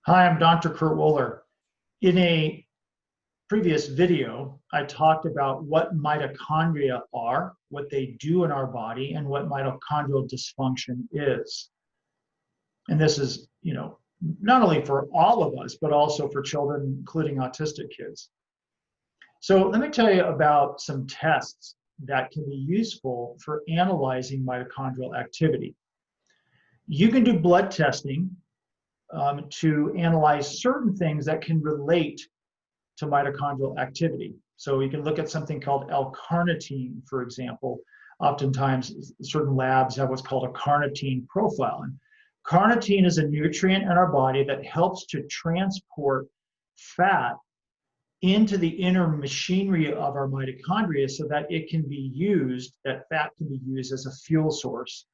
Hi, I'm Dr. Kurt Wohler. In a previous video, I talked about what mitochondria are, what they do in our body, and what mitochondrial dysfunction is. And this is, not only for all of us, but also for children, including autistic kids. So let me tell you about some tests that can be useful for analyzing mitochondrial activity. You can do blood testing to analyze certain things that can relate to mitochondrial activity. So you can look at something called L-carnitine, for example. Oftentimes, certain labs have what's called a carnitine profile. And carnitine is a nutrient in our body that helps to transport fat into the inner machinery of our mitochondria so that it can be used, that fat can be used as a fuel source.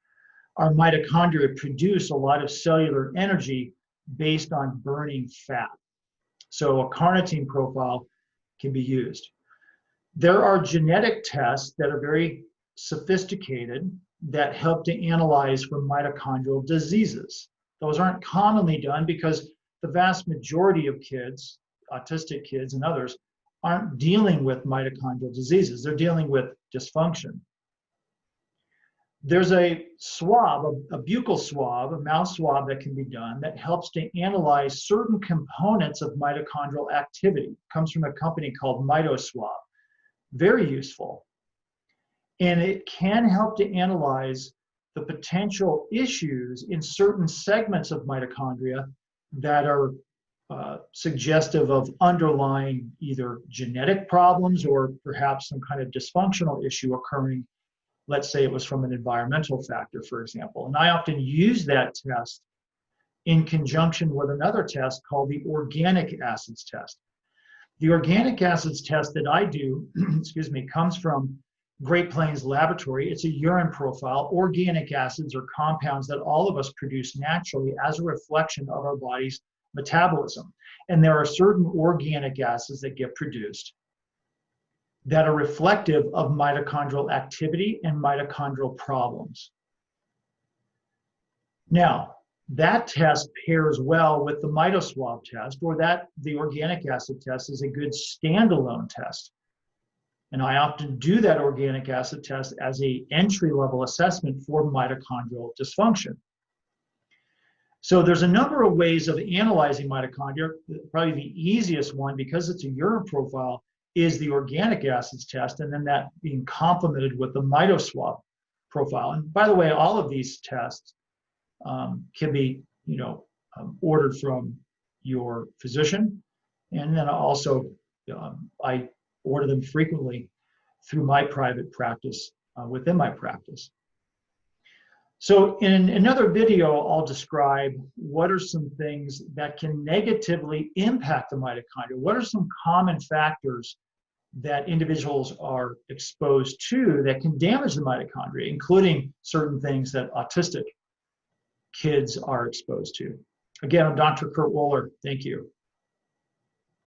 Our mitochondria produce a lot of cellular energy based on burning fat. So a carnitine profile can be used. There are genetic tests that are very sophisticated that help to analyze for mitochondrial diseases. Those aren't commonly done because the vast majority of kids, autistic kids and others, aren't dealing with mitochondrial diseases. They're dealing with dysfunction. There's a swab, a buccal swab, a mouth swab that can be done that helps to analyze certain components of mitochondrial activity. It comes from a company called Mitoswab. Very useful. And it can help to analyze the potential issues in certain segments of mitochondria that are suggestive of underlying either genetic problems or perhaps some kind of dysfunctional issue occurring. Let's say it was from an environmental factor, for example. And I often use that test in conjunction with another test called the organic acids test. The organic acids test that I do, excuse me, comes from Great Plains Laboratory. It's a urine profile. Organic acids are compounds that all of us produce naturally as a reflection of our body's metabolism. And there are certain organic acids that get produced that are reflective of mitochondrial activity and mitochondrial problems. Now, that test pairs well with the Mitoswab test, or the organic acid test is a good standalone test. And I often do that organic acid test as an entry-level assessment for mitochondrial dysfunction. So there's a number of ways of analyzing mitochondria. Probably the easiest one, because it's a urine profile, is the organic acids test, and then that being complemented with the Mitoswab profile. And by the way, all of these tests can be, ordered from your physician, and then also I order them frequently through my private practice within my practice. So in another video, I'll describe what are some things that can negatively impact the mitochondria. What are some common factors that individuals are exposed to that can damage the mitochondria, including certain things that autistic kids are exposed to. Again, I'm Dr. Kurt Wohler. Thank you.